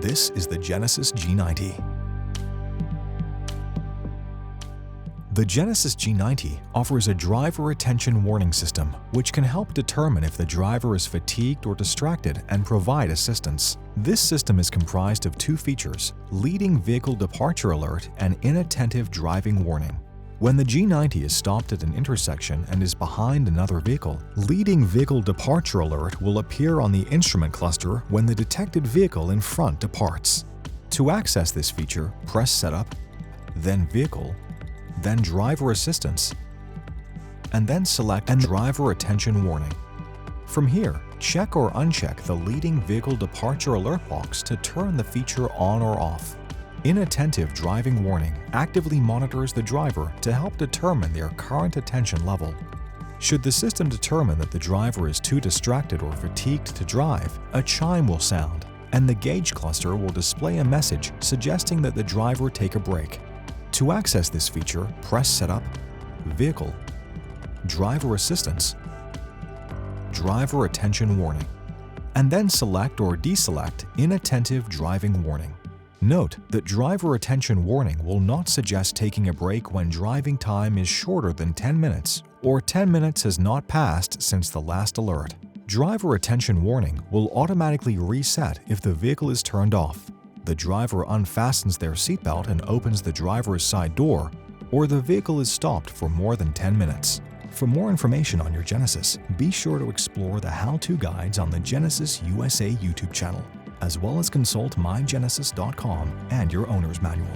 This is the Genesis G90. The Genesis G90 offers a driver attention warning system which can help determine if the driver is fatigued or distracted and provide assistance. This system is comprised of two features: leading vehicle departure alert and inattentive driving warning. When the G90 is stopped at an intersection and is behind another vehicle, leading vehicle departure alert will appear on the instrument cluster when the detected vehicle in front departs. To access this feature, press Setup, then Vehicle, then Driver Assistance, and then select Driver Attention Warning. From here, check or uncheck the leading vehicle departure alert box to turn the feature on or off. Inattentive driving warning actively monitors the driver to help determine their current attention level. Should the system determine that the driver is too distracted or fatigued to drive, a chime will sound, and the gauge cluster will display a message suggesting that the driver take a break. To access this feature, press Setup, Vehicle, Driver Assistance, Driver Attention Warning, and then select or deselect Inattentive Driving Warning. Note that Driver Attention Warning will not suggest taking a break when driving time is shorter than 10 minutes or 10 minutes has not passed since the last alert. Driver Attention Warning will automatically reset if the vehicle is turned off, the driver unfastens their seatbelt and opens the driver's side door, or the vehicle is stopped for more than 10 minutes. For more information on your Genesis, be sure to explore the how-to guides on the Genesis USA YouTube channel, as well as consult mygenesis.com and your owner's manual.